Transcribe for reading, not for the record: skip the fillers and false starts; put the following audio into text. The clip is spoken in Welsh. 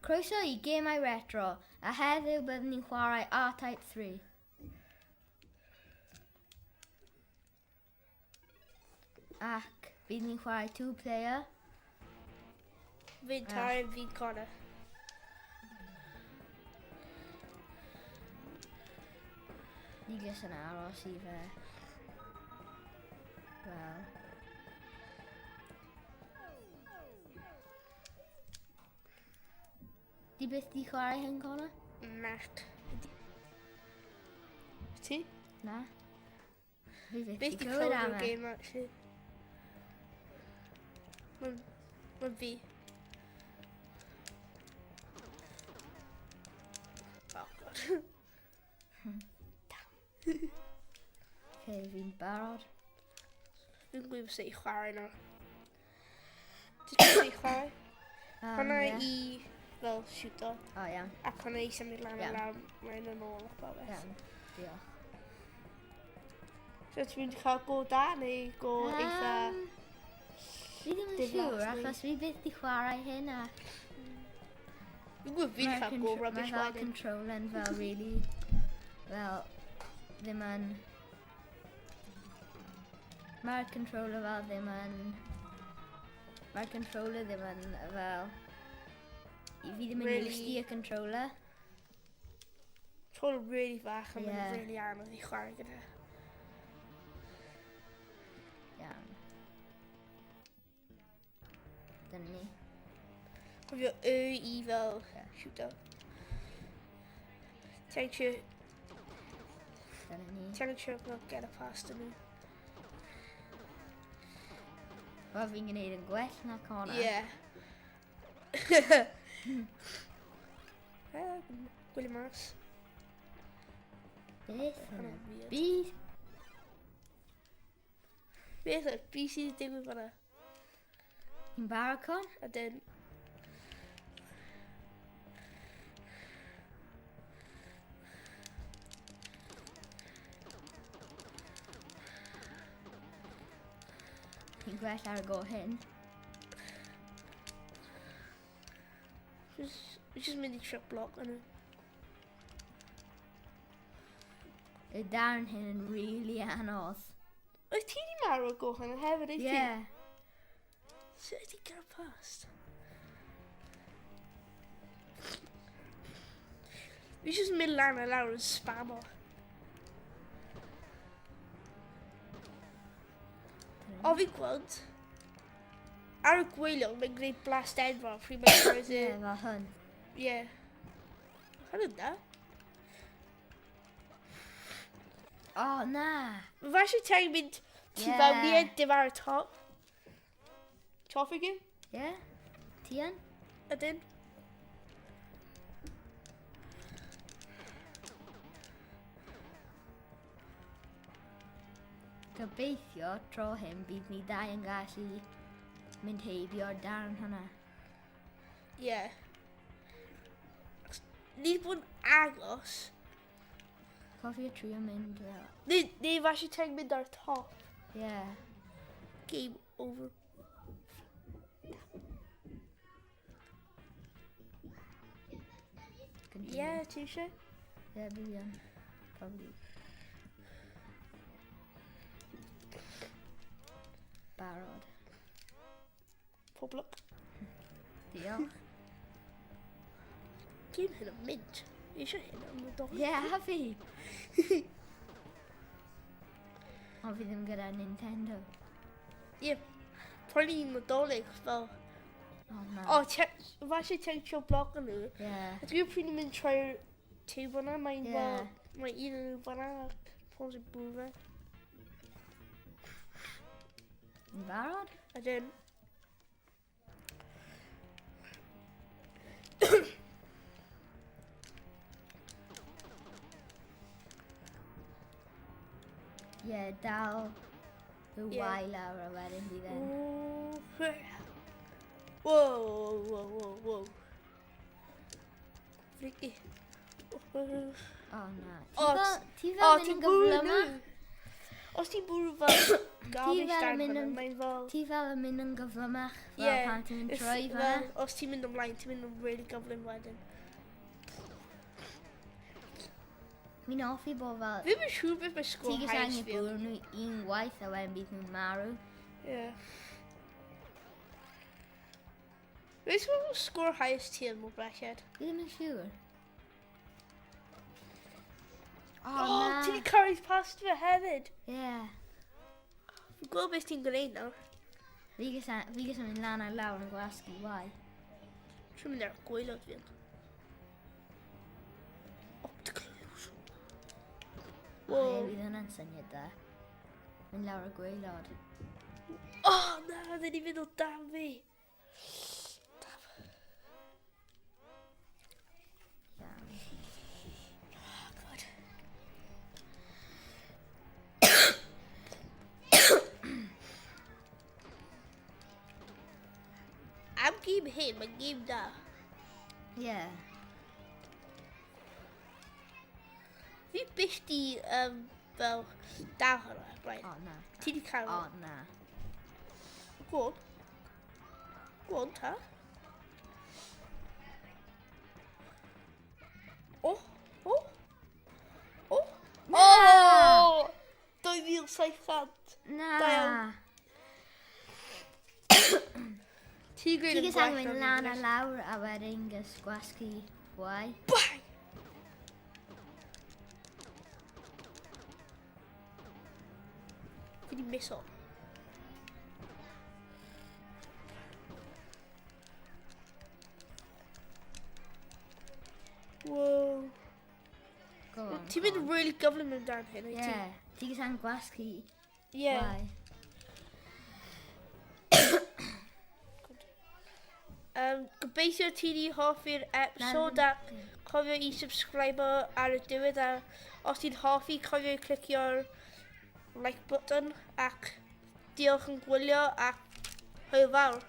Croeso I Gemau Retro, a heddiw byddwn ni'n chwarae R-Type 3. Ac bydd ni'n chwarae 2-player. Fi'n Tara, fi'n Connor. Ni gys yn aros I fe. Wel. Di beth di chwarae hyn, Connor? Nac. Ti? Na. Fi beth Beth di di clywed clywed am o'r e. game, actually? Mae'n fi. Oh, God. Okay, fi'n barod. Fi'n gwybod sut I chwarae nawr. Ti'n gwybod sut I chwarae? Hwna I fel shooter. O, iawn. Ac hwna I symud lan a Iawn. lawr. Mae'n yn ôl ac o beth. Iawn. Diolch. So ti'n mynd I cael go da neu go eitha... Fi ddim yn diflas siŵr, neu- achos fi byth di chwarae hyn a... Fi'n gwybod fi'n cael go rubbish Mae fel wedyn. control yn fel really... Fel... Ddim yn... Mae'r controller fel ddim yn... Mae'r controller ddim yn fel... Fi ddim yn Really? used I y controller. Tro'n really fach a Ie. mae'n really anodd I chwarae gyda. Iawn. Dyna ni. Cofio I fel shooter. Ti'n trio Dyna ni. fel get a past yn nhw. Wel, fi'n gwneud yn gwell na Connor. Ie. Gwylio mas. Beth yn y Weird. byd? Beth yw'r byd sydd wedi digwydd fan'na? Hi'n barod, Con? A dyn... Hi'n gwell ar y go hyn. Fi jyst mynd I trip block yn nhw. Y darn hyn yn really anodd. Wyt ti wedi marw o go hyn hefyd, wyt ti? Ie. Sut ydi gael past? Fi jyst mynd lan a lawr yn spamo. O, fi'n gweld. Ar y gweilio, mae'n gwneud blast enfawr pryd mae'n roedd Ie, e. fel hyn. Ie. Hwn yn da. O, na. Falle ti'n mynd tu Ie. fewn I dim ar y top. Top i gym? Ie? Ti yn? Ydyn? Gobeithio tro hyn bydd ni dau yn gallu mynd heibio'r darn hwnna. Ie. Ni wedi bod yn agos. Cofio trio mynd fel. Ni falle ti'n mynd ar top. Ie. Game over. Continue. Ie, ti eisiau? Ie, bydd yn. Probably. Barod. Pob luck. Diolch. Game hyn yn mynd. Fi eisiau hyn yn mynd Ie, a fi. Ond fi ddim gyda Nintendo. Ie. Prynu i'n nadolig fel... O, na. O, falle ti'n trio bloc yn nhw. Ie. A dwi'n pryd yn mynd trwy'r tube yna, mae'n Ie. fel... Mae un yn nhw fan'na a pons i'n bwyd fe. Yn barod? A dyn... Ie, dal y Ie. wai lawr a wedyn bydd e'n... Whoa. Freaky. O, na. O, Ti o, fel mynd ti'n yn bwyd gyflym nhw. Os ti'n bwrw fel garbage fel down mynd hwnna, yn- mae'n fel... Ti fel yn mynd yn gyflymach fel Ie, pan ti'n mynd it's trwy fel, fel. os ti'n mynd ymlaen, ti'n mynd yn really gyflym wedyn. Mi'n offi bod fel... Fi'n mynd siŵr beth mae Ti sgôl gys highest angen fi. bwrw nhw un waith a wedyn bydd nhw'n marw. Ie. Beth yw'r sgôl highest ti yn mwy brechad? Fi ddim yn siŵr. Oh, ti di carry's past fe hefyd. Ie. Fi'n gweld beth ti'n gwneud nawr. Fi gys yn mynd lan a lawr yn gwasgu wai. Ti'n mynd ar gwaelod fi. Optical illusion. O, ie, bydd hwnna'n syniad da. Mynd lawr y gwaelod. Oh, na, dyn ni fynd o dan fi. Iawn. Oh, God. Am gêm hyn, mae'n gêm da. Ie. Fi byth di fel da hwnna, right? O, na. Ti di cael O, hwnna. na. Go on. Go on, ta. Oh, oh, oh. Na! Oh! 2,700. Na. Da iawn. Ti Ti gys angen mynd lan a lawr a wedyn gys gwasgu wai. Bang! Fi di miso. Whoa. Go on. Ti'n mynd really gyflym amdan hyn, Ie. wyt ti? Ti gys angen gwasgu Ie. wai. Gobeithio ti di hoffi'r episod a cofio i subscribe ar y diwedd a os ti'n hoffi cofio i clicio'r like button ac diolch yn gwylio ac hwyl fawr.